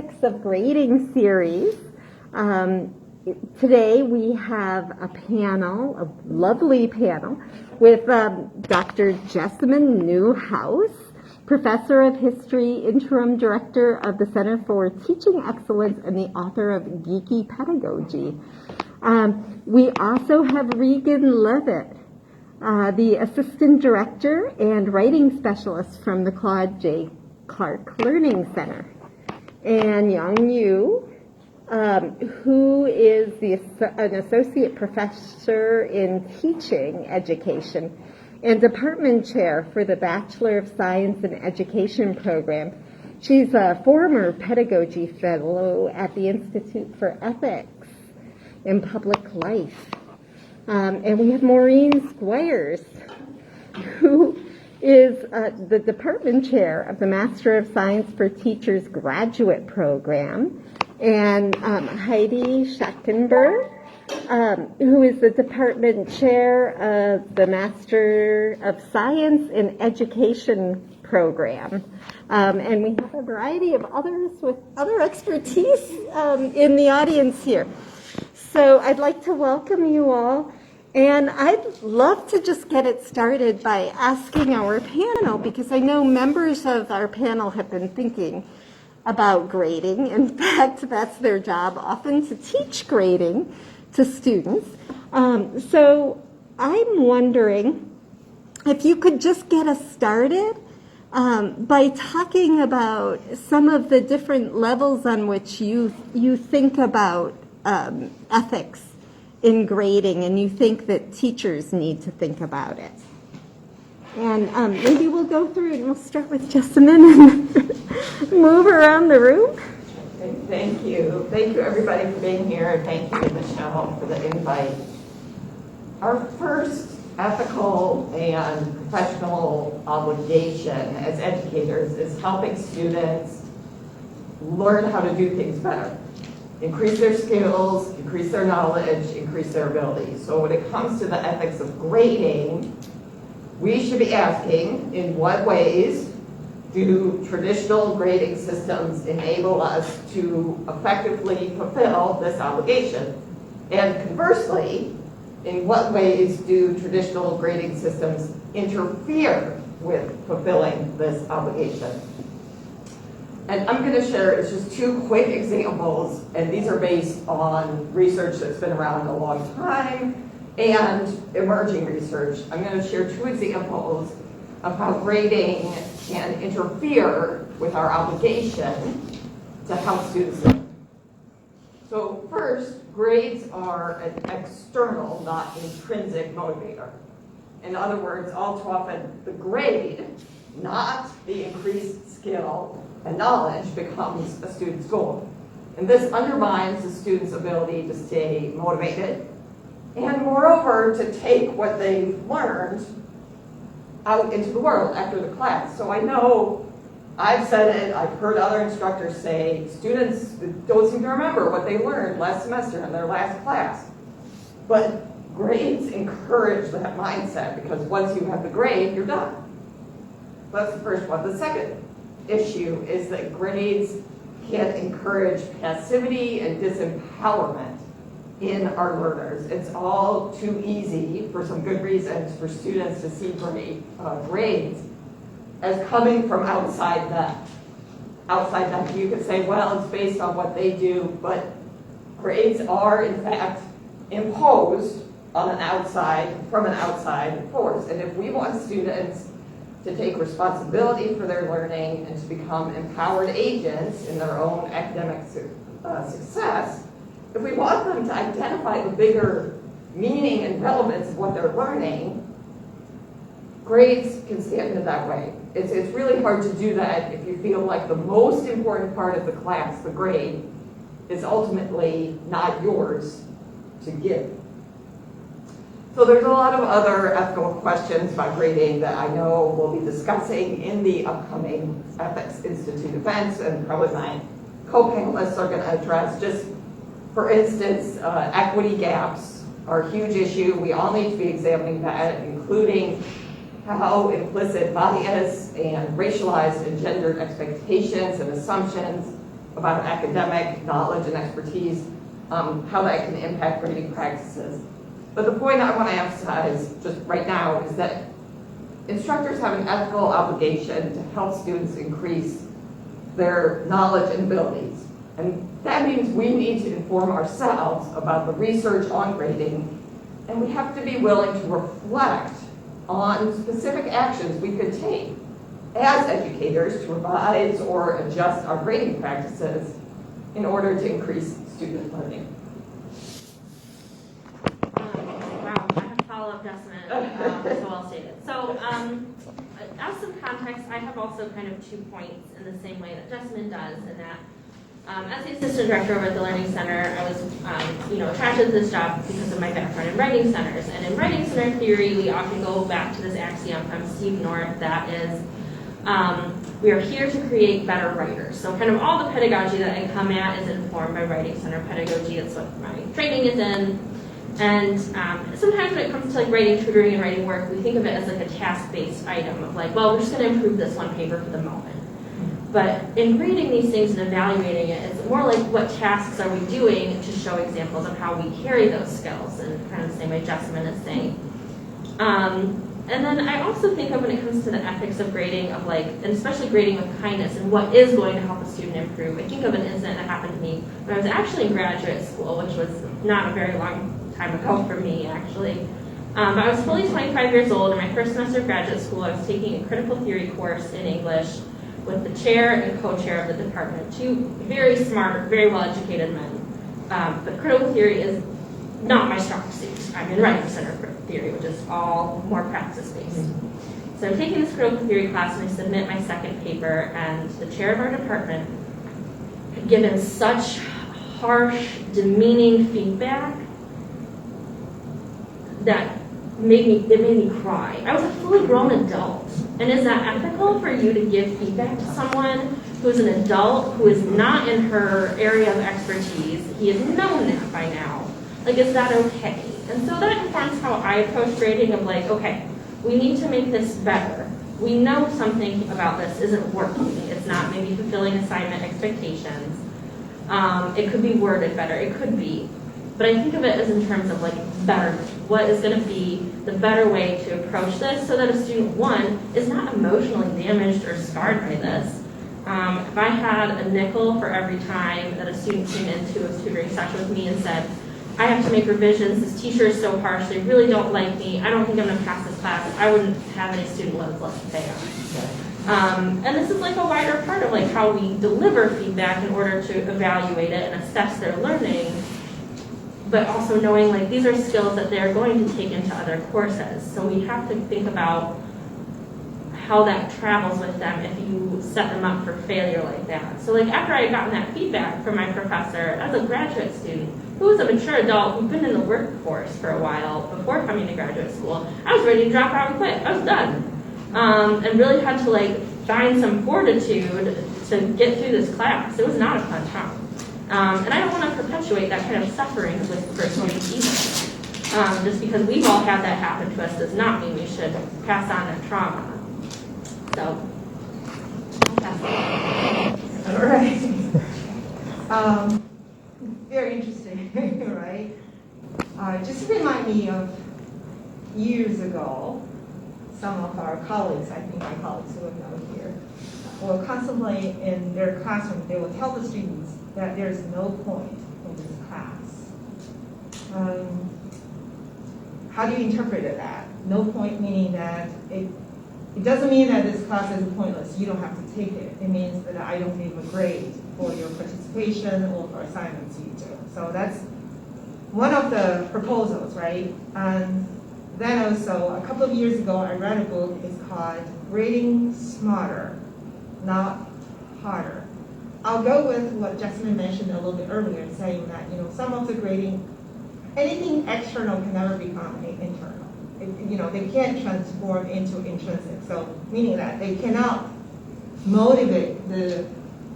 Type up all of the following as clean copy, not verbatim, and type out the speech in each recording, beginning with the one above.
of Grading series. Today we have a panel, a lovely panel, with Dr. Jessamyn Neuhaus, Professor of History, Interim Director of the Center for Teaching Excellence, and the author of Geeky Pedagogy. We also have Regan Levitte, the Assistant Director and Writing Specialist from the Claude J. Learning Center, and Young Yu, who is an Associate Professor in Teaching Education and Department Chair for the Bachelor of Science in Education program. She's a former Pedagogy Fellow at the Institute for Ethics in Public Life. And we have Maureen Squires, who is the Department Chair of the Master of Science for Teachers graduate program, and Heidi Schachtenberg, who is the Department Chair of the Master of Science in Education program. And we have a variety of others with other expertise in the audience here. So I'd like to welcome you all. And I'd love to just get it started by asking our panel, because I know members of our panel have been thinking about grading. In fact, that's their job often, to teach grading to students. So I'm wondering if you could just get us started by talking about some of the different levels on which you think about ethics in grading, and you think that teachers need to think about it. And maybe we'll go through and we'll start with Jessamyn and move around the room. Thank you. Thank you, everybody, for being here, and thank you, Michelle, for the invite. Our first ethical and professional obligation as educators is helping students learn how to do things better. Increase their skills, increase their knowledge, increase their ability. So when it comes to the ethics of grading, we should be asking, in what ways do traditional grading systems enable us to effectively fulfill this obligation? And conversely, in what ways do traditional grading systems interfere with fulfilling this obligation? And I'm going to share just two quick examples, and these are based on research that's been around a long time and emerging research. I'm going to share two examples of how grading can interfere with our obligation to help students learn. So first, grades are an external, not intrinsic motivator. In other words, all too often, the grade, not the increased skill and knowledge, becomes a student's goal. And this undermines the student's ability to stay motivated and, moreover, to take what they've learned out into the world after the class. So I know I've said it, I've heard other instructors say, students don't seem to remember what they learned last semester in their last class. But grades encourage that mindset, because once you have the grade, you're done. That's the first one. The second issue is that grades can encourage passivity and disempowerment in our learners. It's all too easy, for some good reasons, for students to see grades as coming from outside them. Outside them, you could say, well, it's based on what they do, but grades are, in fact, imposed on from an outside force. And if we want students to take responsibility for their learning and to become empowered agents in their own academic success, if we want them to identify the bigger meaning and relevance of what they're learning, grades can stand in that way. It's really hard to do that if you feel like the most important part of the class, the grade, is ultimately not yours to give. So there's a lot of other ethical questions about grading that I know we'll be discussing in the upcoming Ethics Institute events, and probably my co-panelists are going to address. Just for instance, equity gaps are a huge issue. We all need to be examining that, including how implicit bias and racialized and gendered expectations and assumptions about academic knowledge and expertise, how that can impact grading practices. But the point I want to emphasize just right now is that instructors have an ethical obligation to help students increase their knowledge and abilities. And that means we need to inform ourselves about the research on grading, and we have to be willing to reflect on specific actions we could take as educators to revise or adjust our grading practices in order to increase student learning. Wow, I have to follow up, Jessamyn, so well stated. So, as some context, I have also kind of 2 points in the same way that Jessamyn does, in that as the assistant director over at the Learning Center, I was, attracted to this job because of my background in writing centers. And in writing center theory, we often go back to this axiom from Steve North that is, we are here to create better writers. So kind of all the pedagogy that I come at is informed by writing center pedagogy. It's what my training is in. And sometimes when it comes to like writing tutoring and writing work, we think of it as like a task-based item of like, well, we're just going to improve this one paper for the moment. But in grading these things and evaluating it, it's more like what tasks are we doing to show examples of how we carry those skills, and kind of the same way Jessamyn is saying. And then I also think of when it comes to the ethics of grading, of like, and especially grading with kindness and what is going to help a student improve. I think of an incident that happened to me when I was actually in graduate school, which was not a very long time ago for me, actually. But I was fully 25 years old. In my first semester of graduate school, I was taking a critical theory course in English with the chair and co-chair of the department, two very smart, very well-educated men. But critical theory is not my strong suit. I'm in writing center theory, which is all more practice-based. So I'm taking this critical theory class, and I submit my second paper, and the chair of our department had given such harsh, demeaning feedback that made me cry. I was a fully grown adult. And is that ethical for you to give feedback to someone who's an adult, who is not in her area of expertise? He has known that by now. Like, is that okay? And so that informs how I approach grading of like, okay, we need to make this better. We know something about this isn't working. It's not maybe fulfilling assignment expectations. It could be worded better. It could be. But I think of it as in terms of like better. What is going to be the better way to approach this so that a student, one, is not emotionally damaged or scarred by this. If I had a nickel for every time that a student came into a tutoring session with me and said, I have to make revisions, this teacher is so harsh, they really don't like me, I don't think I'm going to pass this class, I wouldn't have any student loans left to pay on. And this is like a wider part of like how we deliver feedback in order to evaluate it and assess their learning, but also knowing like these are skills that they're going to take into other courses. So we have to think about how that travels with them if you set them up for failure like that. So like after I had gotten that feedback from my professor as a graduate student, who was a mature adult who'd been in the workforce for a while before coming to graduate school, I was ready to drop out and quit. I was done. And really had to like find some fortitude to get through this class. It was not a fun time. And I don't want to perpetuate that kind of suffering with first students either. Just because we've all had that happen to us does not mean we should pass on that trauma. So, I'll pass it on. All right. Very interesting, right? Just remind me of years ago, some of our colleagues, I think my colleagues who are now here, will constantly in their classroom, they will tell the students that there's no point in this class. How do you interpret that? No point meaning that it doesn't mean that this class is pointless. You don't have to take it. It means that I don't give a grade for your participation or for assignments you do. So that's one of the proposals, right? And then also, a couple of years ago, I read a book. It's called Grading Smarter, Not Harder. I'll go with what Jessamyn mentioned a little bit earlier, saying that some of the grading, anything external can never become internal. They can't transform into intrinsic. So meaning that they cannot motivate the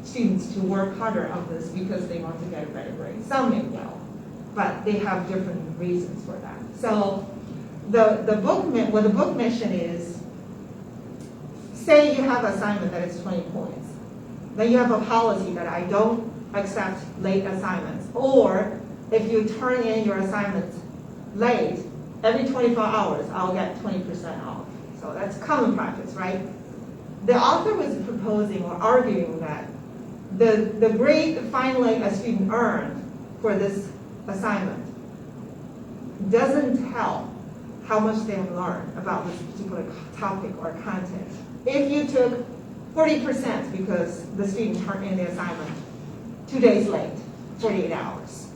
students to work harder on this because they want to get a better grade. Some may well, but they have different reasons for that. So the book mission is, say you have an assignment that is 20 points. Then you have a policy that I don't accept late assignments. Or if you turn in your assignments late, every 24 hours, I'll get 20% off. So that's common practice, right? The author was proposing or arguing that the grade finally a student earned for this assignment doesn't tell how much they have learned about this particular topic or content. If you took 40% because the student turned in the assignment 2 days late, 48 hours.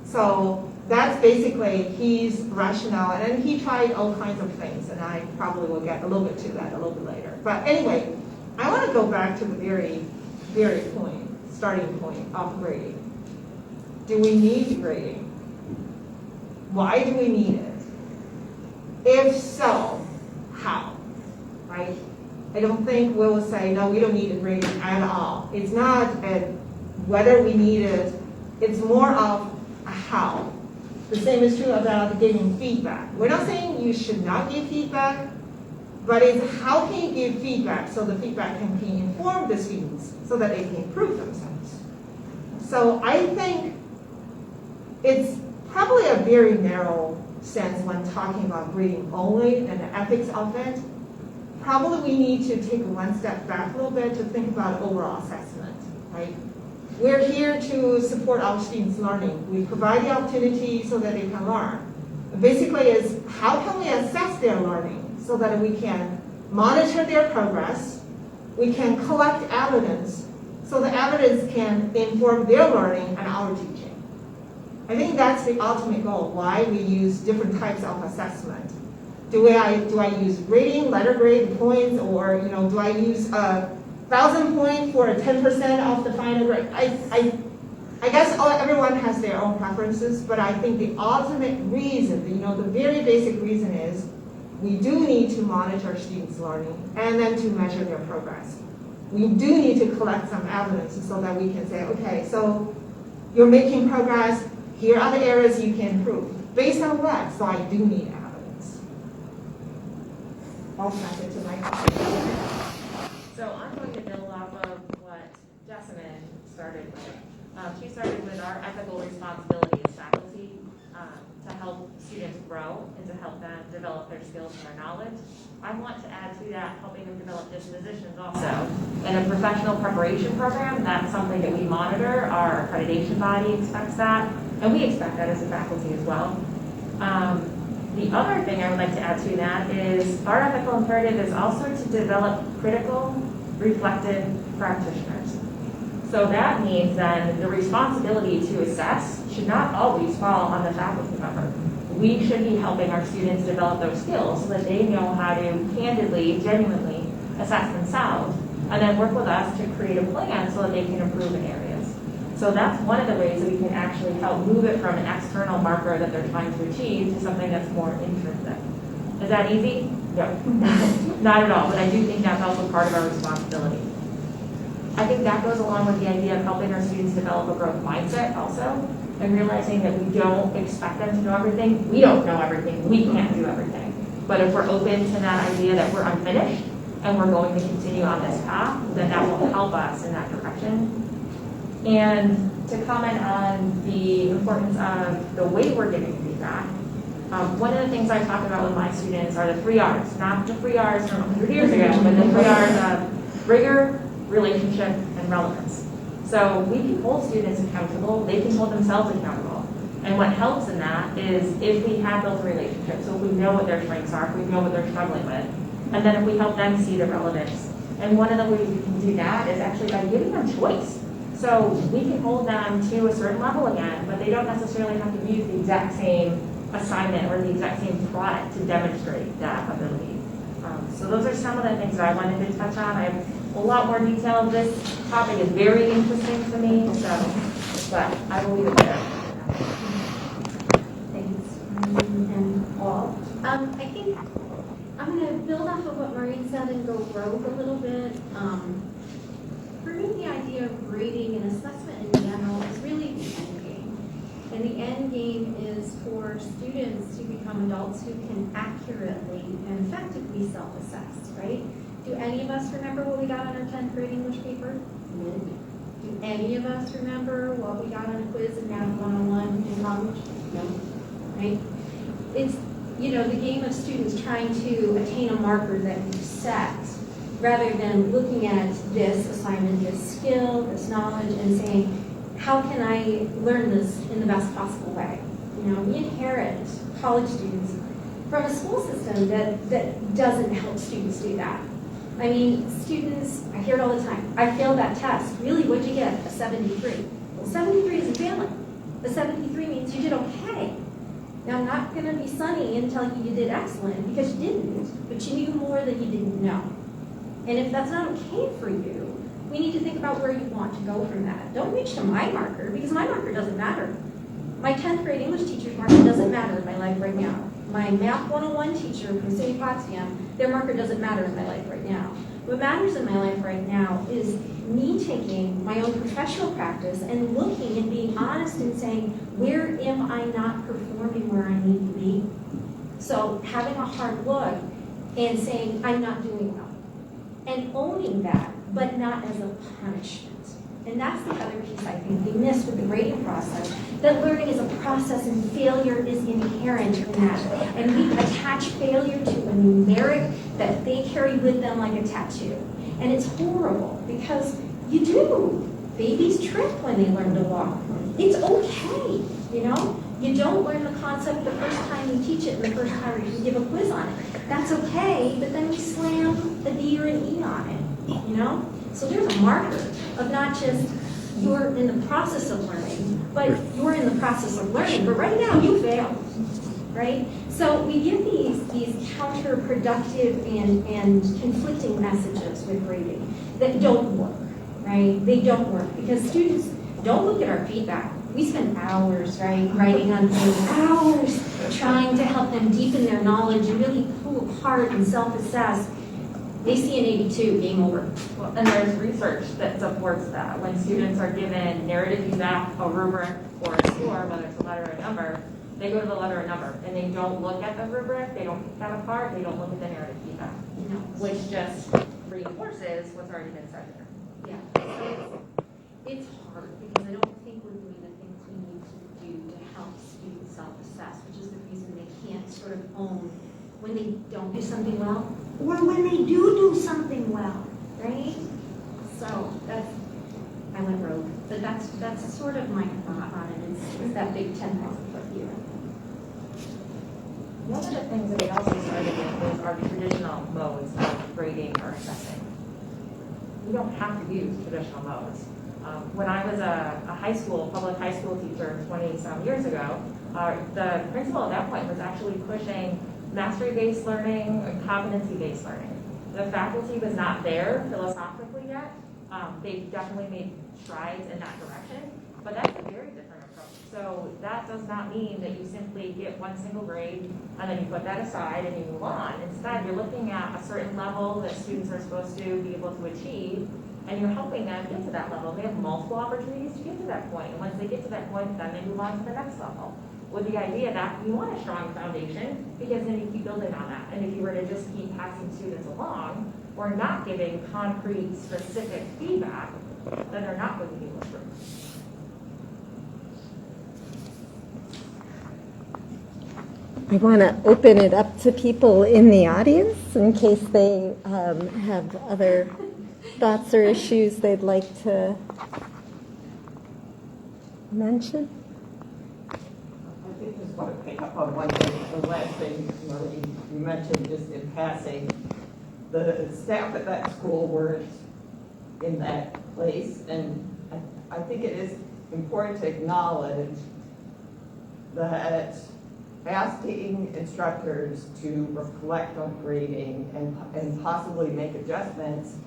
So that's basically his rationale, and then he tried all kinds of things, and I probably will get a little bit to that a little bit later. But anyway, I want to go back to the very point, starting point of grading. Do we need grading? Why do we need it? If so, how? Right? I don't think we'll say, no, we don't need a grading at all. It's not whether we need it, it's more of a how. The same is true about giving feedback. We're not saying you should not give feedback, but it's how can you give feedback so the feedback can inform the students so that they can improve themselves. So I think it's probably a very narrow sense when talking about grading only and the ethics of it. Probably we need to take one step back a little bit to think about overall assessment, right? We're here to support our students' learning. We provide the opportunity so that they can learn. Basically is how can we assess their learning so that we can monitor their progress, we can collect evidence so the evidence can inform their learning and our teaching. I think that's the ultimate goal, why we use different types of assessment. Do I use grading, letter grade, points, or do I use 1,000 points for a 10% off the final grade? I guess everyone has their own preferences, but I think the ultimate reason, the very basic reason is we do need to monitor students' learning and then to measure their progress. We do need to collect some evidence so that we can say, okay, so you're making progress, here are the areas you can improve. Based on what? So I do need evidence. I'll pass it to my colleague. So I'm going to build off of what Jessamyn started with. She started with our ethical responsibility as faculty to help students grow and to help them develop their skills and their knowledge. I want to add to that helping them develop dispositions also. In a professional preparation program, that's something that we monitor. Our accreditation body expects that, and we expect that as a faculty as well. The other thing I would like to add to that is our ethical imperative is also to develop critical, reflective practitioners. So that means then the responsibility to assess should not always fall on the faculty member. We should be helping our students develop those skills so that they know how to candidly, genuinely assess themselves, and then work with us to create a plan so that they can improve in areas. So that's one of the ways that we can actually help move it from an external marker that they're trying to achieve to something that's more intrinsic. Is that easy? No, not at all, but I do think that's also part of our responsibility. I think that goes along with the idea of helping our students develop a growth mindset also, and realizing that we don't expect them to know everything. We don't know everything. We can't do everything. But if we're open to that idea that we're unfinished and we're going to continue on this path, then that will help us in that direction. And to comment on the importance of the way we're giving feedback, one of the things I talk about with my students are the 3 R's, not the 3 R's from 100 years ago, but the 3 R's of rigor, relationship, and relevance. So we can hold students accountable, they can hold themselves accountable. And what helps in that is if we have built a relationship, so if we know what their strengths are, if we know what they're struggling with, and then if we help them see the relevance. And one of the ways we can do that is actually by giving them choice. So we can hold them to a certain level again, but they don't necessarily have to use the exact same assignment or the exact same product to demonstrate that ability. So those are some of the things that I wanted to touch on. I have a lot more detail. This topic is very interesting to me, but I will leave it there. Thanks, Maureen and Paul. I think I'm going to build off of what Maureen said and go rogue a little bit. For me, the idea of grading and assessment in general is really the end game. And the end game is for students to become adults who can accurately and effectively self-assess, right? Do any of us remember what we got on our 10th grade English paper? Do any of us remember what we got on a quiz in Math 101 in college? No, right? It's, the game of students trying to attain a marker that you set, rather than looking at this assignment, this skill, this knowledge, and saying, how can I learn this in the best possible way? We inherit college students from a school system that doesn't help students do that. I mean, students, I hear it all the time, I failed that test. Really, what'd you get? A 73. Well, 73 isn't failing. The 73 means you did okay. Now, I'm not going to be sunny and tell you did excellent, because you didn't, but you knew more than you didn't know. And if that's not okay for you, we need to think about where you want to go from that. Don't reach to my marker, because my marker doesn't matter. My 10th grade English teacher's marker doesn't matter in my life right now. My Math 101 teacher from SUNY Plattsburgh, their marker doesn't matter in my life right now. What matters in my life right now is me taking my own professional practice and looking and being honest and saying, where am I not performing where I need to be? So having a hard look and saying, I'm not doing well. And owning that, but not as a punishment. And that's the other piece I think we miss with the grading process, that learning is a process and failure is inherent in that. And we attach failure to a numeric that they carry with them like a tattoo. And it's horrible, because you do. Babies trip when they learn to walk. It's okay, You don't learn the concept the first time you teach it and the first time you give a quiz on it. That's okay, but then we slam a D or an E on it, So there's a marker of not just you're in the process of learning, but you're in the process of learning. But right now, you failed, right? So we give these counterproductive and conflicting messages with grading that don't work, right? They don't work because students don't look at our feedback. We spend hours, right, writing on things, hours trying to help them deepen their knowledge and really pull apart and self-assess. They see an 82, game over. Well, and there's research that supports that. When students are given narrative feedback, a rubric, or a score, whether it's a letter or a number, they go to the letter or number, and they don't look at the rubric, they don't pick that apart, they don't look at the narrative feedback, which just reinforces what's already been said there. Yeah, so it's hard because I don't think we're doing the things we need to do to help students self-assess, which is the reason they can't sort of own when they don't do something well, or when they do something well, right? So I went rogue, but that's sort of my thought on it. It's that big 10,000-foot view. One of the things that we also started with is our traditional modes of grading or assessing. We don't have to use traditional modes. When I was a public high school teacher 20-some years ago, the principal at that point was actually pushing mastery-based learning and competency-based learning. The faculty was not there philosophically yet. They definitely made strides in that direction, but that's a very different approach. So that does not mean that you simply get one single grade and then you put that aside and you move on. Instead, you're looking at a certain level that students are supposed to be able to achieve, and you're helping them get to that level. They have multiple opportunities to get to that point, and once they get to that point, then they move on to the next level, with the idea that you want a strong foundation, because then you keep building on that. And if you were to just keep passing students along or not giving concrete, specific feedback, then they're not going to be able to improve. I want to open it up to people in the audience in case they have other thoughts or issues they'd like to mention. I just want to pick up on one thing, the last thing Maureen, you mentioned just in passing. The staff at that school weren't in that place, and I think it is important to acknowledge that asking instructors to reflect on grading and possibly make adjustments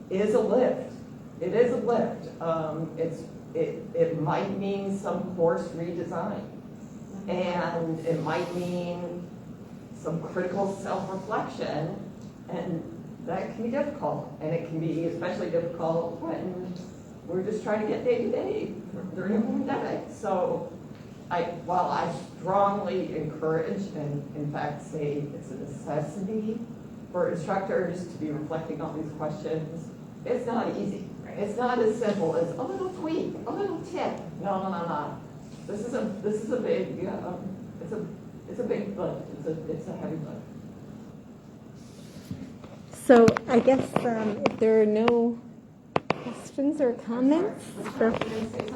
is a lift. It is a lift. It might mean some course redesign. And it might mean some critical self-reflection, and that can be difficult. And it can be especially difficult when we're just trying to get day to day during a pandemic. So while I strongly encourage and in fact say it's a necessity for instructors to be reflecting on these questions, it's not easy. It's not as simple as a little tweak, a little tip. No, no, no, no. This is a big, it's a big lift. It's a heavy lift. So I guess if there are no questions or comments, I was just going to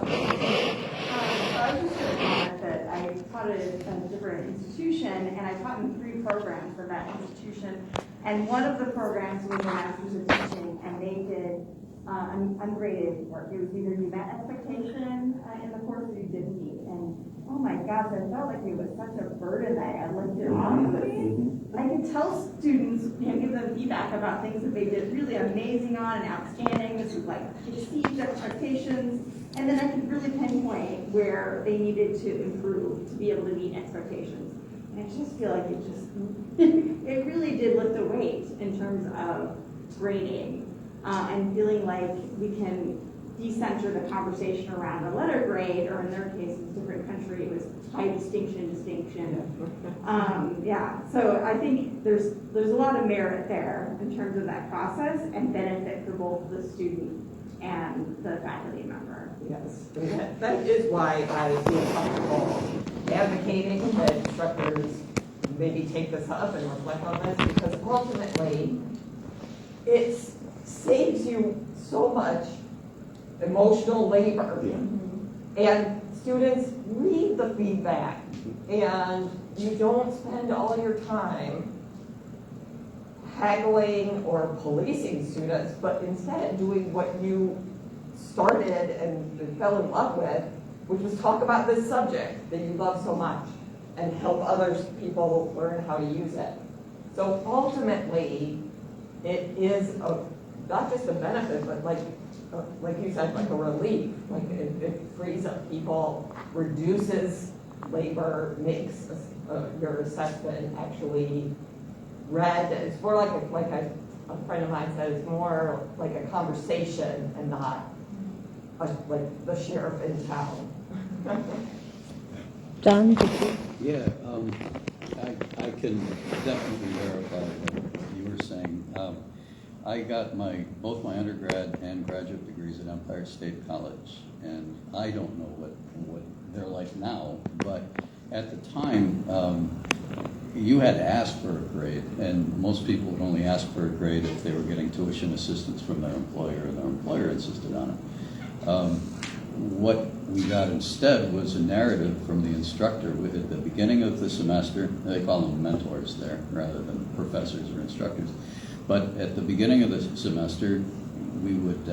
comment that I taught at a different institution, and I taught in 3 programs of that institution. And one of the programs was a master's of teaching, and they did ungraded work. It was either you met expectation in the course or you didn't meet. And oh my gosh, I felt like it was such a burden that I lifted off of me. I could tell students, give them feedback about things that they did really amazing on and outstanding. This was like exceeds expectations. And then I could really pinpoint where they needed to improve to be able to meet expectations. And I just feel like it really did lift the weight in terms of grading and feeling like we can decenter the conversation around a letter grade, or in their case, it was a different country, it was high distinction. So I think there's a lot of merit there in terms of that process and benefit for both the student and the faculty member. Yes, that is why I feel comfortable advocating that instructors maybe take this up and reflect on this, because ultimately it saves you so much emotional labor. And students read the feedback, and you don't spend all your time haggling or policing students, but instead doing what you started and fell in love with, which was talk about this subject that you love so much and help other people learn how to use it. So ultimately, it is not just a benefit, but like you said, like a relief. Like it frees up people, reduces labor, makes your assessment actually read. It's more like a friend of mine said, it's more like a conversation and not like the sheriff in town. John? Yeah, I can definitely verify what you were saying. I got both my undergrad and graduate degrees at Empire State College, and I don't know what they're like now, but at the time, you had to ask for a grade, and most people would only ask for a grade if they were getting tuition assistance from their employer, and their employer insisted on it. What we got instead was a narrative from the instructor at the beginning of the semester. They call them mentors there rather than professors or instructors. But at the beginning of the semester, we would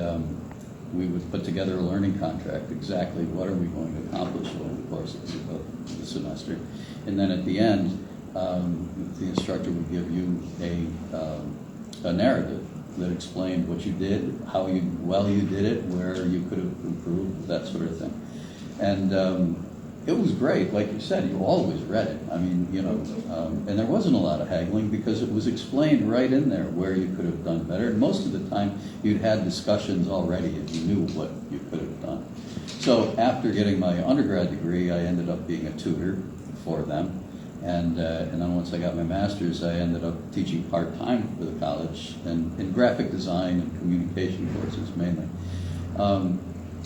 put together a learning contract, exactly what are we going to accomplish over the course of the semester. And then at the end, the instructor would give you a narrative that explained what you did, how well you did it, where you could have improved, that sort of thing. And it was great, like you said, you always read it. I mean, and there wasn't a lot of haggling because it was explained right in there where you could have done better. And most of the time, you'd had discussions already and you knew what you could have done. So after getting my undergrad degree, I ended up being a tutor for them. And then once I got my master's, I ended up teaching part-time for the college and in graphic design and communication courses mainly.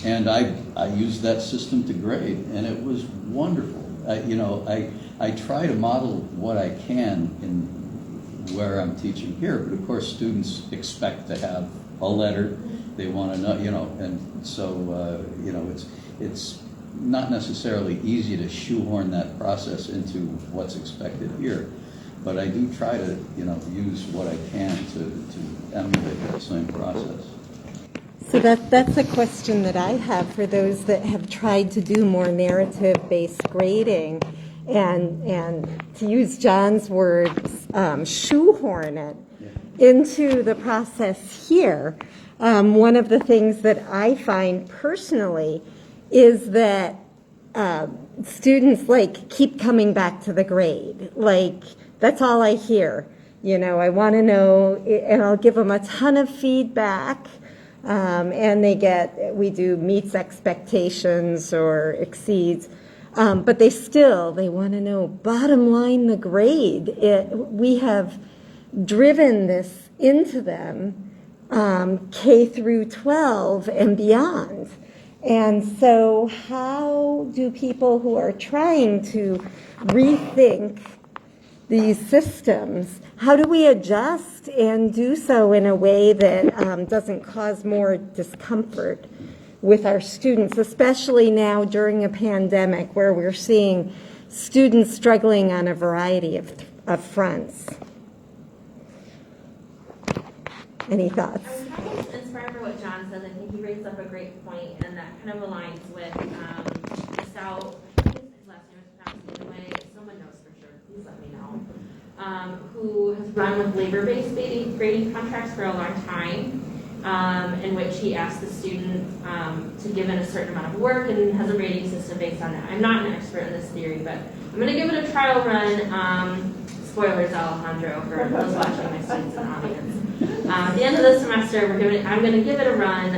And I used that system to grade, and it was wonderful. I try to model what I can in where I'm teaching here, but of course students expect to have a letter. They want to know, and so it's not necessarily easy to shoehorn that process into what's expected here, but I do try to use what I can to emulate that same process. So that's a question that I have for those that have tried to do more narrative-based grading, and to use John's words, shoehorn it into the process here. One of the things that I find personally is that students keep coming back to the grade. That's all I hear. I want to know, and I'll give them a ton of feedback. And we do meets expectations or exceeds, but they want to know, bottom line, the grade. We have driven this into them, K through 12 and beyond. And so how do people who are trying to rethink these systems, how do we adjust and do so in a way that doesn't cause more discomfort with our students, especially now during a pandemic where we're seeing students struggling on a variety of fronts? Any thoughts? I was kind of inspired by what John said. I think he raised up a great point, and that kind of aligns with Sal. I think his last name is pronounced the way. If someone knows for sure, please let me know. Who has run with labor-based grading contracts for a long time, in which he asked the student to give in a certain amount of work and has a rating system based on that. I'm not an expert in this theory, but I'm going to give it a trial run. Spoilers, Alejandro, for those watching, my students in the audience. At the end of the semester, I'm going to give it a run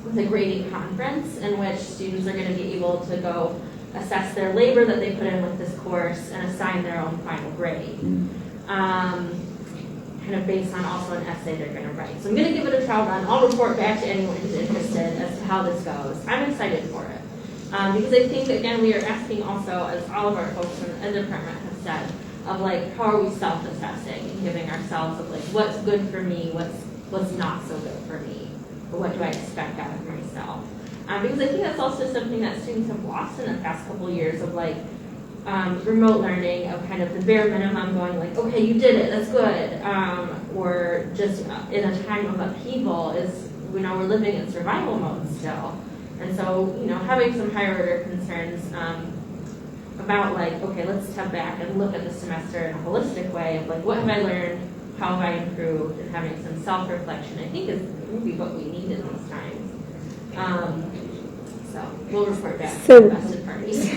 with a grading conference in which students are going to be able to go assess their labor that they put in with this course and assign their own final grade. Kind of based on also an essay they're going to write. So I'm going to give it a trial run. I'll report back to anyone who's interested as to how this goes. I'm excited for it. Because I think, again, we are asking also, as all of our folks in the department have said, of like, how are we self-assessing and giving ourselves of like, what's good for me, what's not so good for me, or what do I expect out of myself? Because I think that's also something that students have lost in the past couple of years of like, remote learning of kind of the bare minimum going like, okay, you did it, that's good. Or just in a time of upheaval is, we're living in survival mode still. And so, having some higher order concerns about like, okay, let's step back and look at the semester in a holistic way of like, what have I learned, how have I improved, and having some self-reflection, I think is maybe what we need in these times. So we'll report back to the vested parties.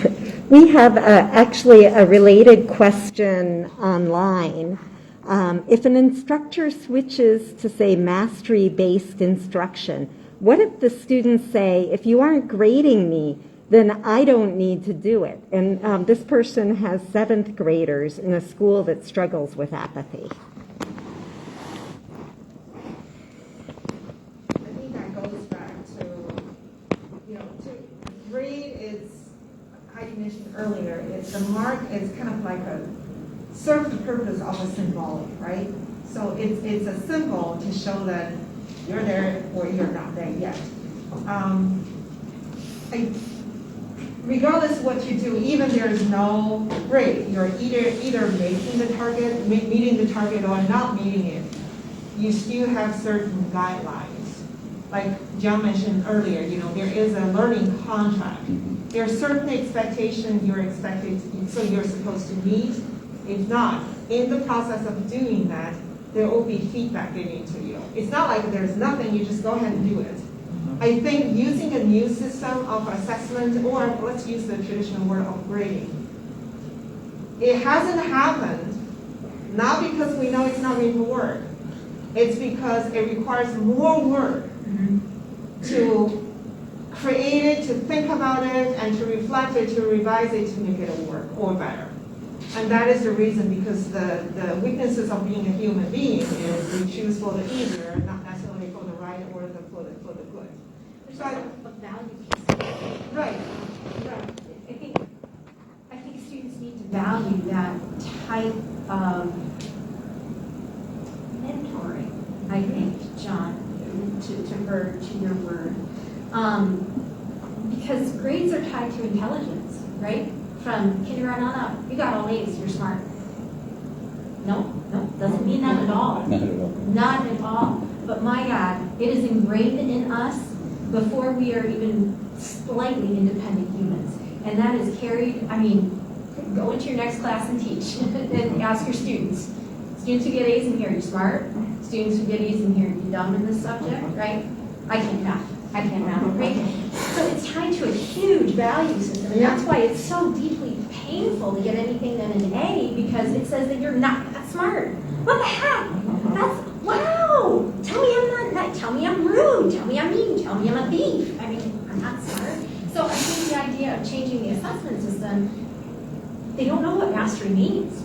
We have actually a related question online. If an instructor switches to, say, mastery-based instruction, what if the students say, if you aren't grading me, then I don't need to do it? And this person has 7th graders in a school that struggles with apathy. I think that goes back to grade is, Heidi mentioned earlier, the mark is kind of like serve the purpose of a symbolic, right? So it's a symbol to show that you're there or you're not there yet. Regardless of what you do, even there is no grade, you're either making the target, meeting the target, or not meeting it. You still have certain guidelines. Like John mentioned earlier, there is a learning contract. There are certain expectations you're expected, so you're supposed to meet. If not, in the process of doing that, there will be feedback given to you. It's not like there's nothing, you just go ahead and do it. I think using a new system of assessment, or let's use the traditional word of grading, it hasn't happened, not because we know it's not going to work. It's because it requires more work to create it, to think about it, and to reflect it, to revise it, to make it work or better. And that is the reason, because the weaknesses of being a human being is we choose for the easier, not necessarily for the right or for the good. There's So a value piece. right. I think students need to value that type of mentoring, I think, John, to your word. Because grades are tied to intelligence, right? From kindergarten on up, you got all A's, you're smart. No, doesn't mean that at all. Not at all. Not at all. But my God, it is ingrained in us before we are even slightly independent humans. And that is carried, go into your next class and teach and ask your students. Students who get A's in here, you smart. Students who get A's in here, you dumb in this subject, right? I can't math, right? So it's tied to a huge value system, and that's why it's so deeply painful to get anything than an A, because it says that you're not that smart. What the heck? That's, wow! Tell me I'm not, tell me I'm rude, tell me I'm mean, tell me I'm a thief. I'm not smart. So I think the idea of changing the assessment system, they don't know what mastery means.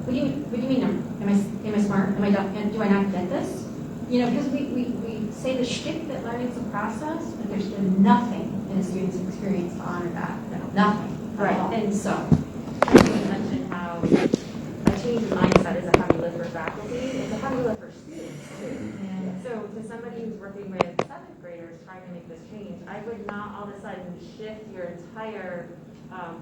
What do you mean? Am I smart? Am I dumb? Do I not get this? You know, because we say the shtick that learning's a process, but there's been nothing in a student's experience to honor that. Nothing. Right. And so, You mentioned how a change in mindset is a heavy lift for faculty. It's a heavy lift for students too. So to somebody who's working with seventh graders trying to make this change, I would not all of a sudden shift your entire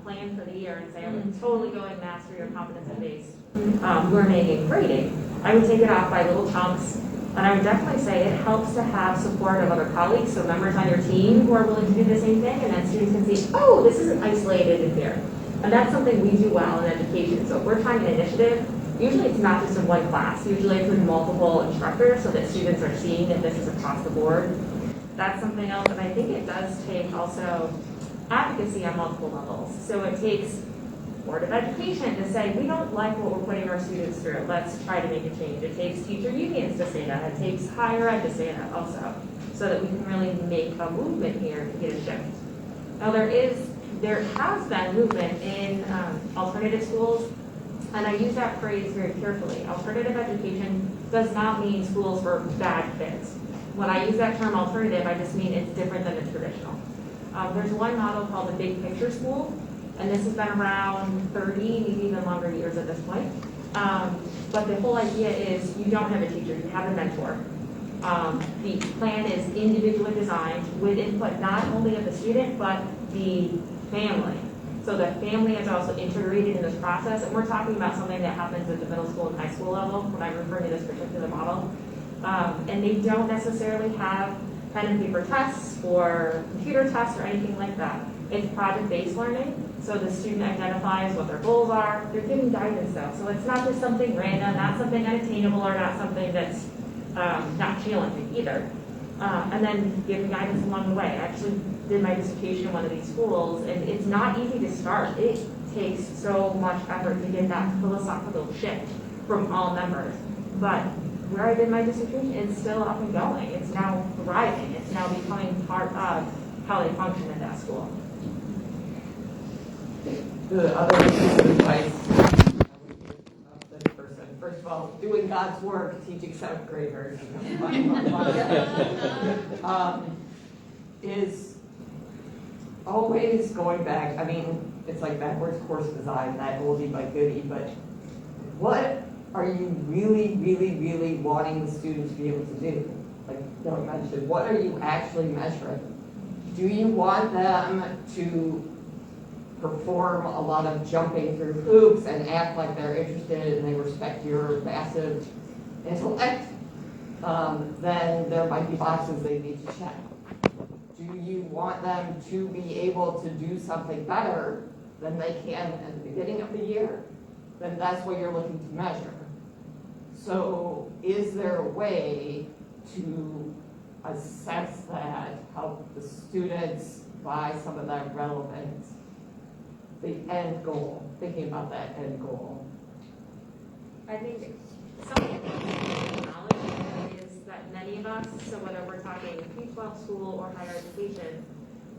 plan for the year and say, I'm totally going mastery or competency-based learning and grading. I would take it off by little chunks, and I would definitely say it helps to have support of other colleagues, so members on your team who are willing to do the same thing, and then students can see, oh, this isn't isolated in here. And that's something we do well in education. So if we're trying an initiative, usually it's not just in one class. Usually it's with multiple instructors so that students are seeing that this is across the board. That's something else, and I think it does take also advocacy on multiple levels. So it takes Board of Education to say, we don't like what we're putting our students through. Let's try to make a change. It takes teacher unions to say that. It takes higher ed to say that also, so that we can really make a movement here to get a shift. Now there has been movement in alternative schools, and I use that phrase very carefully. Alternative education does not mean schools for bad kids. When I use that term alternative, I just mean it's different than the traditional. There's one model called the Big Picture School, and this has been around 30, maybe even longer years at this point. But the whole idea is you don't have a teacher, you have a mentor. The plan is individually designed with input not only of the student, but the family. So the family is also integrated in this process, and we're talking about something that happens at the middle school and high school level when I'm referring to this particular model. And they don't necessarily have pen and paper tests or computer tests or anything like that. It's project-based learning, so the student identifies what their goals are. They're giving guidance though, so it's not just something random, not something unattainable, or not something that's not challenging either. And then giving guidance along the way. I actually did my dissertation in one of these schools, and it's not easy to start. It takes so much effort to get that philosophical shift from all members. But where I did my dissertation, it's still up and going. It's now thriving. It's now becoming part of how they function at that school. The other piece of advice I would give this person, first of all, doing God's work, teaching seventh graders, is always going back. I mean, it's like backwards course design, that oldie but goodie, but what are you really, really, really wanting the student to be able to do? Like Doug mentioned, what are you actually measuring? Do you want them to perform a lot of jumping through hoops and act like they're interested and they respect your massive intellect? Then there might be boxes they need to check. Do you want them to be able to do something better than they can at the beginning of the year? Then that's what you're looking to measure. So is there a way to assess that, help the students by some of that relevance? The end goal, thinking about that end goal. I think something to acknowledge is that many of us, so whether we're talking K-12 school or higher education,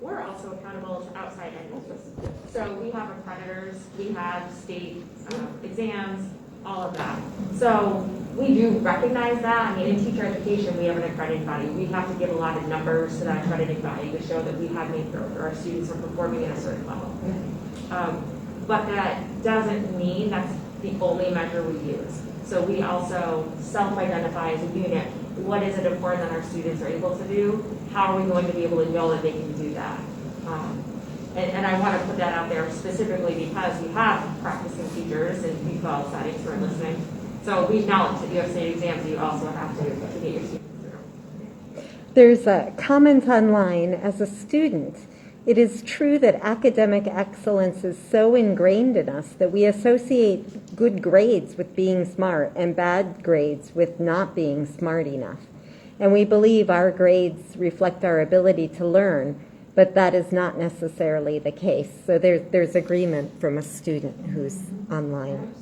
we're also accountable to outside entities. So we have accreditors, we have state exams, all of that. So we do recognize that. I mean, in teacher education, we have an accrediting body. We have to give a lot of numbers to that accrediting body to show that we have made growth or our students are performing at a certain level. But that doesn't mean that's the only measure we use. So we also self-identify as a unit. What is it important that our students are able to do? How are we going to be able to know that they can do that? And I want to put that out there specifically because we have practicing teachers in K-12 settings who are listening. So we acknowledge that you have state exams that you also have to get your students through. There's a comment online. As a student, it is true that academic excellence is so ingrained in us that we associate good grades with being smart and bad grades with not being smart enough. And we believe our grades reflect our ability to learn, but that is not necessarily the case. So there's agreement from a student who's online.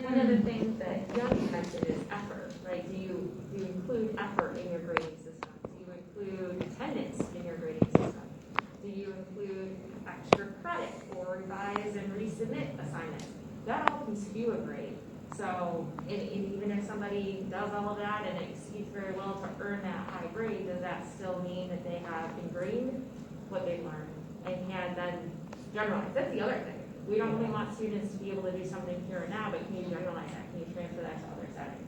One of the things that Young mentioned is effort, right? Do you include effort in your grading system? Do you include attendance in your grading system? Do you include extra credit or revise and resubmit assignments? That all can skew a grade. So even if somebody does all of that and exceeds very well to earn that high grade, does that still mean that they have ingrained what they've learned and can then generalize? That's the other thing. We don't only want students to be able to do something here and now, but can you generalize that? Can you transfer that to other settings?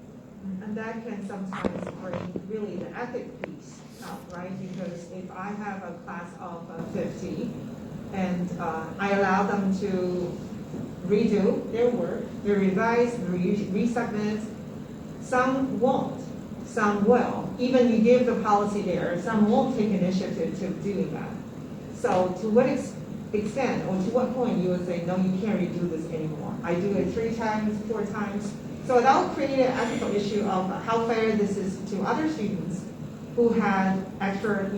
And that can sometimes bring really the ethic piece out, right? Because if I have a class of 50 and I allow them to redo their work, they revise, resubmit, some won't, some will. Even you give the policy there, some won't take initiative to doing that. So to what extent or to what point you would say, no, you can't redo this anymore. I do it 3 times, 4 times. So that'll create an ethical issue of how fair this is to other students who had extra,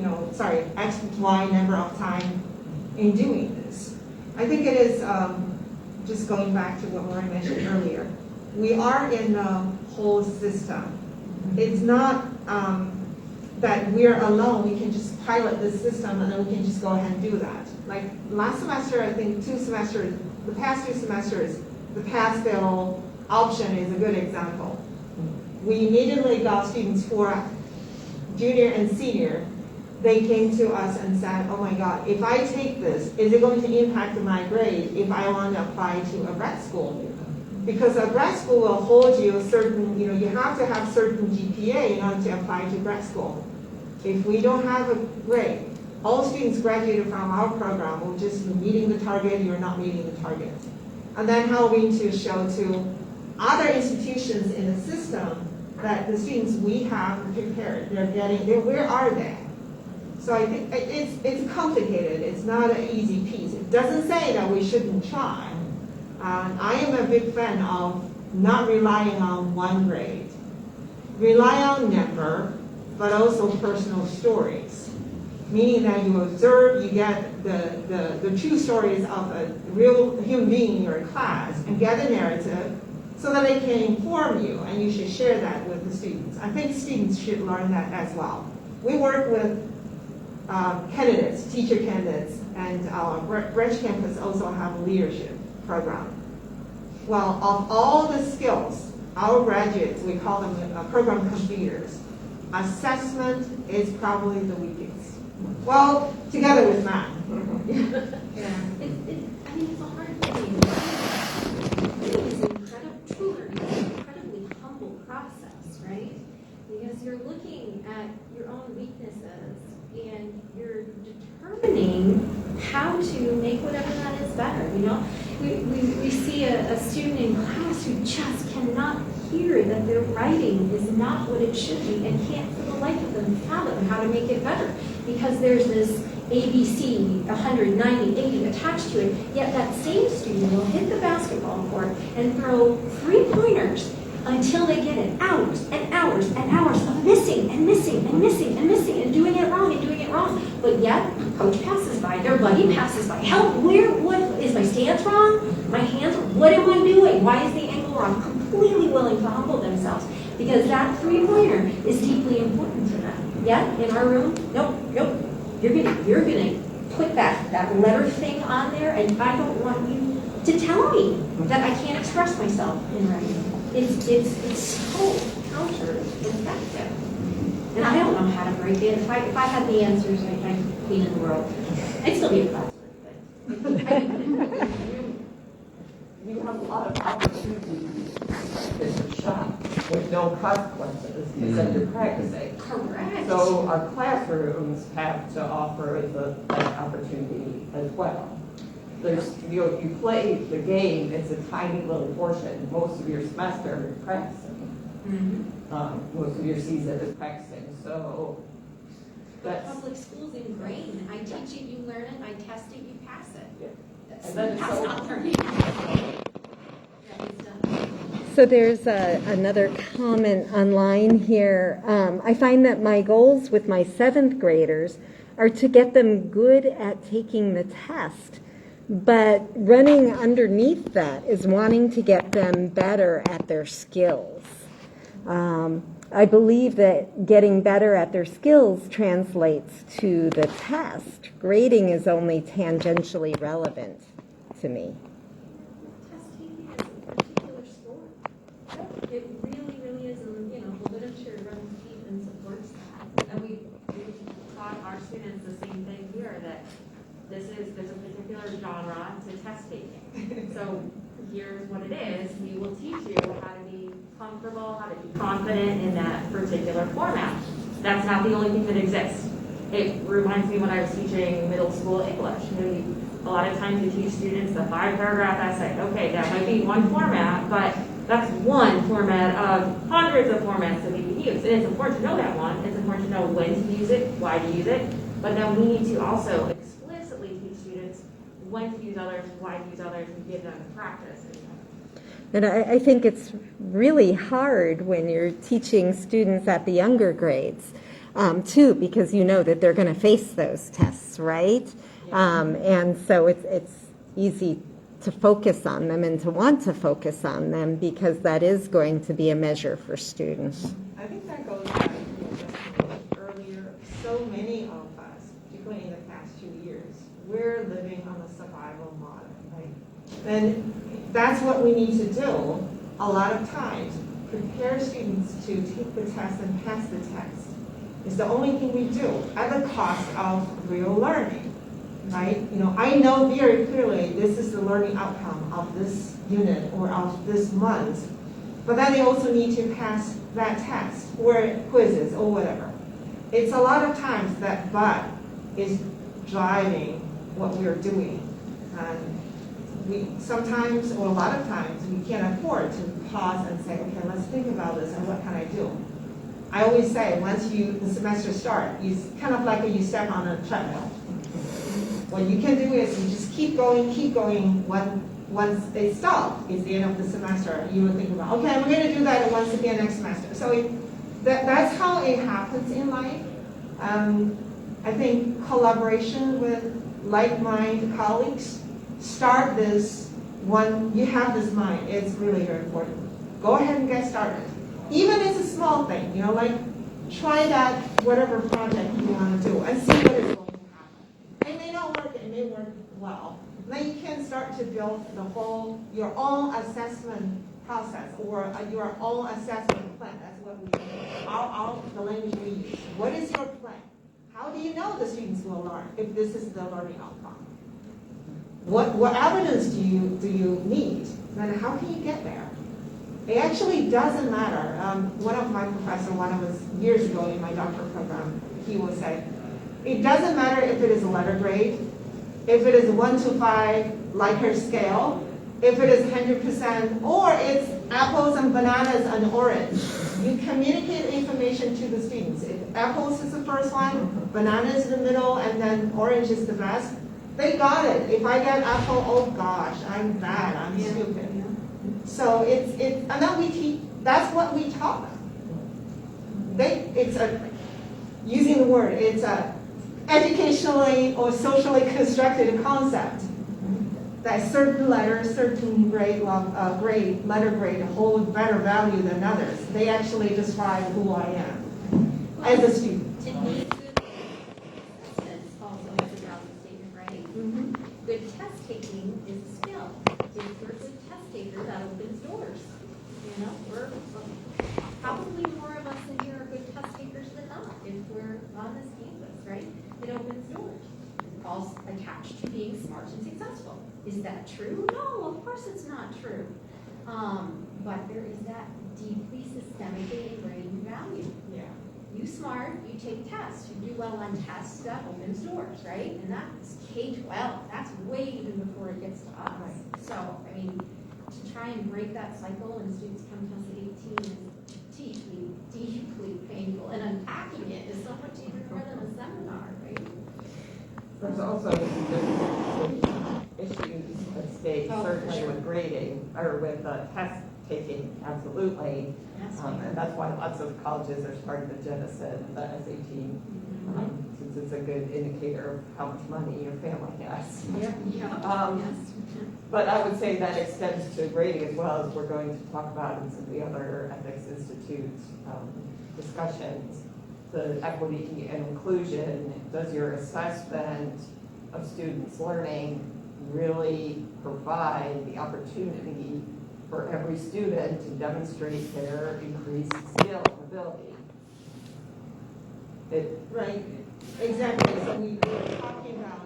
X, Y number of time in doing this. I think it is, just going back to what Maureen mentioned earlier, we are in the whole system. It's not that we're alone, we can just pilot this system and then we can just go ahead and do that. Like last semester, I think the past 2 semesters, the pass-fail option is a good example. We immediately got students who are junior and senior. They came to us and said, oh my God, if I take this, is it going to impact my grade if I want to apply to a grad school? Because a grad school will hold you a certain, you have to have certain GPA in order to apply to grad school. If we don't have a grade, all students graduated from our program will just be meeting the target, you're not meeting the target. And then how are we to show to other institutions in the system that the students we have prepared, where are they? So I think it's complicated. It's not an easy piece. It doesn't say that we shouldn't try. I am a big fan of not relying on one grade. Rely on number, but also personal stories. Meaning that you observe, you get the true stories of a real human being in your class and get a narrative so that they can inform you, and you should share that with the students. I think students should learn that as well. We work with candidates, teacher candidates, and our branch campus also have a leadership program. Well, of all the skills, our graduates, we call them program completers, assessment is probably the weakest. Well, together with math. Yeah. It's a hard thing. It's an incredibly humble process, right? Because you're looking at your own weaknesses and you're determining how to make whatever that is better. We see a student in class who just cannot hear that their writing is not what it should be and can't for the life of them fathom how to make it better because there's this ABC 190, 80 attached to it, yet that same student will hit the basketball court and throw 3-pointers until they get it hours and hours and hours of missing and missing and missing and missing and doing it wrong and doing it wrong. But yet, coach passes by, their buddy passes by. Help, what, is my stance wrong? My hands, what am I doing? Why is the angle wrong? Completely willing to humble themselves because that 3-pointer is deeply important to them. Yet, in our room, nope. You're gonna put that letter thing on there and I don't want you to tell me that I can't express myself in writing. It's so counter-effective. And I don't know how to break it. If I had the answers, I'd clean the world. I'd still be a class. You have a lot of opportunities to shop with no consequences because you're practicing. Correct. So our classrooms have to offer that opportunity as well. You play the game, it's a tiny little portion. Most of your semester is practicing. Mm-hmm. Most of your season is practicing. So that's public school's ingrained. I teach it, you learn it. I test it, you pass it. Yeah. That's not learning. So there's another comment online here. I find that my goals with my 7th graders are to get them good at taking the test. But running underneath that is wanting to get them better at their skills. I believe that getting better at their skills translates to the test. Grading is only tangentially relevant to me. Testing is a particular sport. It really, really is, and, the literature runs deep and supports that. And we taught our students the same thing here, that there's a particular genre to test taking. So here's what it is. We will teach you how to be comfortable, how to be confident in that particular format. That's not the only thing that exists. It reminds me when I was teaching middle school English. A lot of times you teach students the 5-paragraph essay. Okay, that might be one format, but that's one format of hundreds of formats that we can use. And it's important to know that one. It's important to know when to use it, why to use it. But then we need to also explicitly teach students when to use others, why to use others, and give them practice. And I think it's really hard when you're teaching students at the younger grades, too, because you know that they're going to face those tests, right? And so it's easy to focus on them and to want to focus on them because that is going to be a measure for students. I think that goes back to what Jessamyn mentioned earlier. So many of us, particularly in the past 2 years, we're living on a survival model, right? And that's what we need to do a lot of times. Prepare students to take the test and pass the test. It's the only thing we do at the cost of real learning. Right? I know very clearly this is the learning outcome of this unit or of this month, but then they also need to pass that test or quizzes or whatever. It's a lot of times that but is driving what we're doing. And we sometimes, or a lot of times, we can't afford to pause and say, okay, let's think about this and what can I do? I always say, once the semester starts, you kind of like when you step on a treadmill. What you can do is you just keep going. Once they stop, it's the end of the semester. You will think about, okay, we're going to do that once again next semester. So that's how it happens in life. I think collaboration with like-minded colleagues, start this when you have this mind. It's really very important. Go ahead and get started. Even if it's a small thing, like try that whatever project you want to do and see what is going to happen. It may not work, it may work well. Then you can start to build your own assessment process or your own assessment plan. That's what we do. The language we use. What is your plan? How do you know the students will learn if this is the learning outcome? What evidence do you need? Then how can you get there? It actually doesn't matter. One of my professors, when I was years ago in my doctorate program, he would say, it doesn't matter if it is a letter grade, if it is a 1 to 5 Likert scale, if it is 100%, or it's apples and bananas and orange. You communicate information to the students. If apples is the first one, banana is the middle, and then orange is the best, they got it. If I get apple, oh gosh, I'm bad, I'm stupid. So and then we teach, that's what we taught them. Using the word, it's a educationally or socially constructed concept that certain letters, certain letter grade hold better value than others. They actually describe who I am as a student. To me, good assessment also has a value statement, right? Good test taking is a skill. If you're a good test taker, that opens doors. We're probably more of us in here are good test takers than not if we're on this campus, right? It opens doors. It's all attached to being smart and successful. Is that true? No, of course it's not true. But there is that deeply systemically ingrained value. Yeah. You smart, you take tests, you do well on tests, that opens doors, right? And that's K-12. That's way even before it gets to us. Right. So, to try and break that cycle when students come to us at 18 is deeply painful. And unpacking it is so much even more than a seminar, right? There's also issues at state, certainly with grading, or with test taking, absolutely. And that's why lots of colleges are starting to jettison the SAT, since it's a good indicator of how much money your family has. But I would say that extends to grading as well, as we're going to talk about in some of the other Ethics Institute discussions. The equity and inclusion, does your assessment of students' learning really provide the opportunity for every student to demonstrate their increased skill and ability. Right, exactly. So we were talking about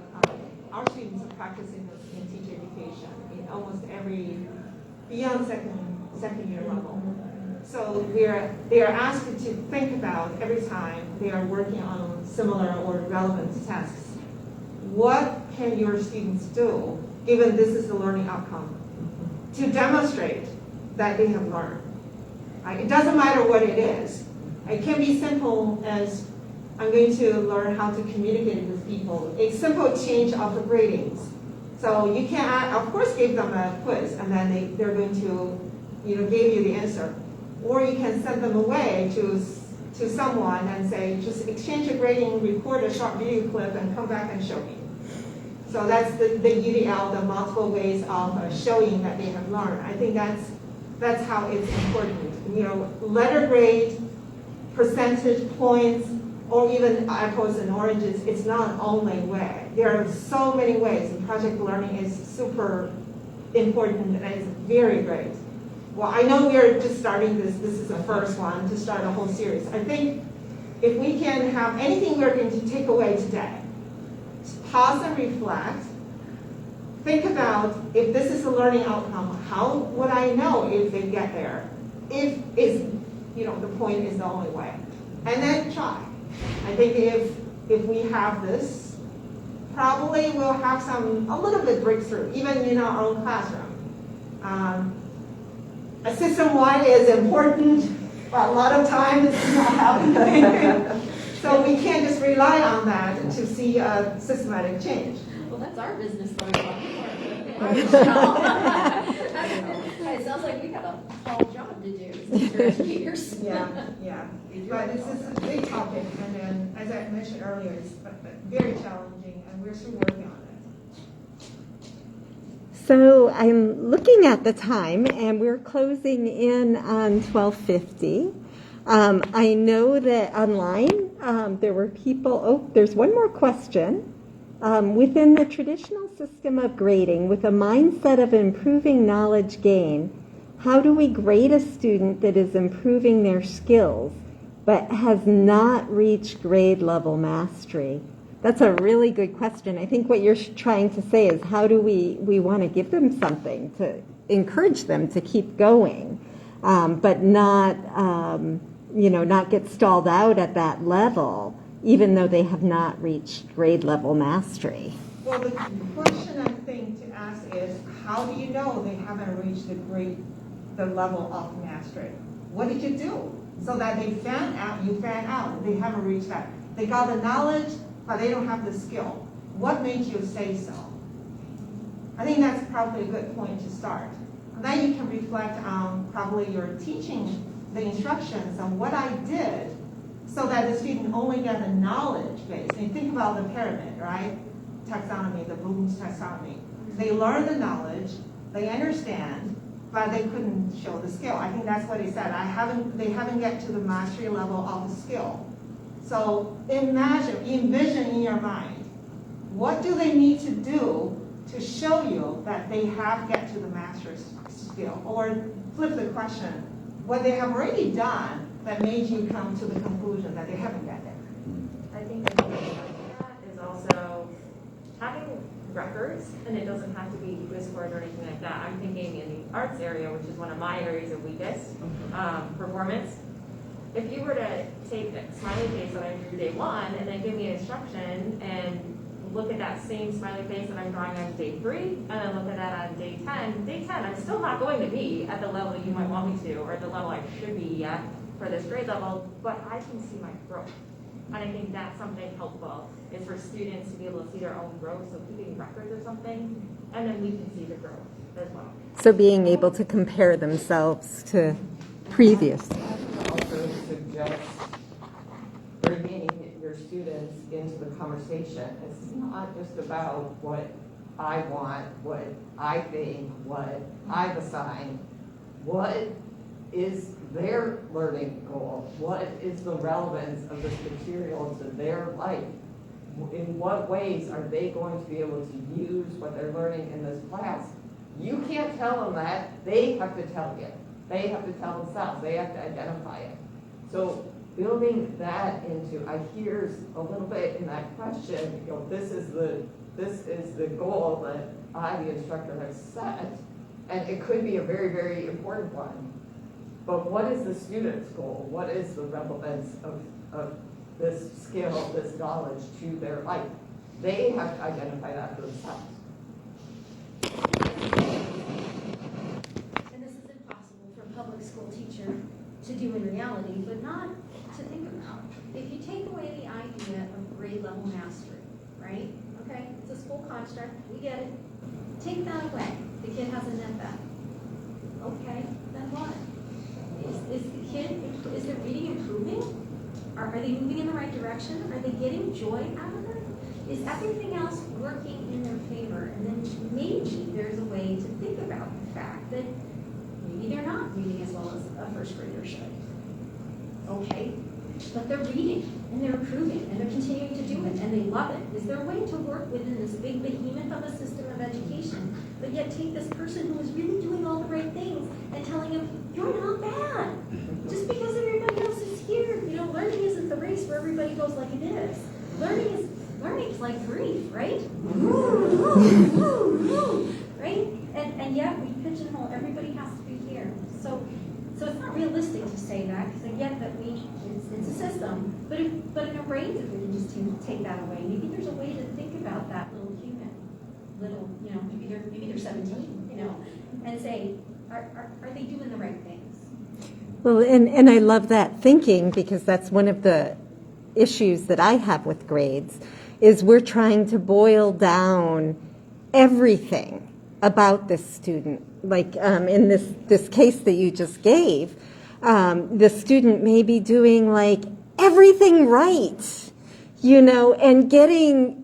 our students are practicing this in teacher education in almost every, beyond second year level. So they are asked to think about every time they are working on similar or relevant tasks. What can your students do, given this is the learning outcome, to demonstrate that they have learned? It doesn't matter what it is. It can be simple as I'm going to learn how to communicate with people. A simple change of the gradings. So you can, of course, give them a quiz, and then they're going to, give you the answer. Or you can send them away to someone and say, just exchange your grading, record a short video clip, and come back and show me. So that's the UDL, the multiple ways of showing that they have learned. I think that's how it's important. Letter grade, percentage points, or even apples and oranges, it's not the only way. There are so many ways, and project learning is super important and it's very great. Well, I know we're just starting this is the first one to start a whole series. I think if we can have anything we're going to take away today, pause and reflect, think about if this is a learning outcome, how would I know if they get there? If the point is the only way. And then try. I think if we have this, probably we'll have a little bit breakthrough, even in our own classroom. A system-wide is important, but a lot of times it's not happening. So we can't just rely on that to see a systematic change. Well, that's our business though. It sounds like we have a whole job to do as teacher educators. Yeah. But this is a big topic, and then, as I mentioned earlier, it's very challenging, and we're still working on it. So I'm looking at the time, and we're closing in on 12:50. I know that online there were people, there's one more question. Within the traditional system of grading, with a mindset of improving knowledge gain, how do we grade a student that is improving their skills but has not reached grade level mastery? That's a really good question. I think what you're trying to say is how do we want to give them something to encourage them to keep going, but not, not get stalled out at that level, even though they have not reached grade level mastery. Well, the question I think to ask is, how do you know they haven't reached the level of mastery? What did you do so that you found out they haven't reached that? They got the knowledge, but they don't have the skill. What made you say so? I think that's probably a good point to start. And then you can reflect on probably your teaching, the instructions on what I did so that the student only get the knowledge base. And think about the pyramid, right? Taxonomy, the Bloom's taxonomy. They learn the knowledge, they understand, but they couldn't show the skill. I think that's what he said. They haven't get to the mastery level of the skill. So envision in your mind, what do they need to do to show you that they have get to the master's skill? Or flip the question, what they have already done that made you come to the conclusion that they haven't got there? I think the that is also having records, and it doesn't have to be quiz scores or anything like that. I'm thinking in the arts area, which is one of my areas of weakest performance. If you were to take the smiley face that I drew day one and then give me an instruction and look at that same smiley face that I'm drawing on day 3 and then look at that on day 10, I'm still not going to be at the level you might want me to or the level I should be at for this grade level, but I can see my growth. And I think that's something helpful is for students to be able to see their own growth, so keeping records or something, and then we can see the growth as well. So being able to compare themselves to previous. I would also suggest bringing your students into the conversation. It's not just about what I want, what I think, what I've assigned. What is their learning goal? What is the relevance of this material to their life? In what ways are they going to be able to use what they're learning in this class You can't tell them that, they have to tell you. They have to tell themselves, they have to identify it. So building that into, I hear a little bit in that question, you know, this is the goal that I, the instructor, have set, and it could be a very, very important one. But what is the student's goal? What is the relevance of this skill, this knowledge to their life? They have to identify that for themselves. And this is impossible for a public school teacher to do in reality, but not to think about. If you take away the idea of grade level mastery, right? Okay, it's a school construct, we get it. Take that away. The kid hasn't met that. Okay, then what? Is their reading improving? Are they moving in the right direction? Are they getting joy out of it? Is everything else working in their favor? And then maybe there's a way to think about the fact that maybe they're not reading as well as a first grader should. Okay, but they're reading and they're improving and they're continuing to do it and they love it. Is there a way to work within this big behemoth of a system of education, but yet take this person who is really doing all the right things and telling him, you're not bad. Just because everybody else is here. You know, learning isn't the race where everybody goes like it is. Learning is like grief, right? Right? And yet we pigeonhole, everybody has to be here. So it's not realistic to say that, because I get that it's a system, but in a range, if we can just take that away, maybe there's a way to think about that little human, you know, maybe they're 17, you know, and say, are they doing the right things? Well, and I love that thinking, because that's one of the issues that I have with grades, is we're trying to boil down everything about this student. Like in this case that you just gave, the student may be doing like everything right, you know, and getting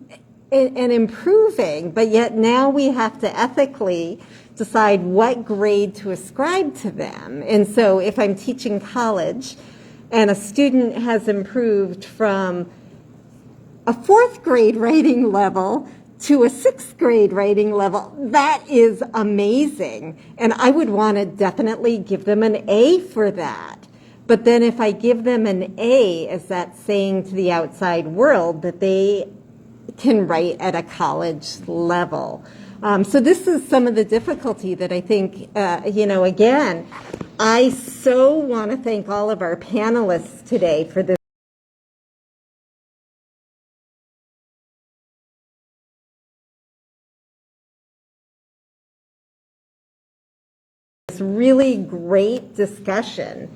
and improving, but yet now we have to ethically decide what grade to ascribe to them. And so if I'm teaching college and a student has improved from a 4th grade writing level to a 6th grade writing level, that is amazing. And I would want to definitely give them an A for that. But then if I give them an A, is that saying to the outside world that they can write at a college level? So this is some of the difficulty that I think, you know, again, I so want to thank all of our panelists today for this really great discussion.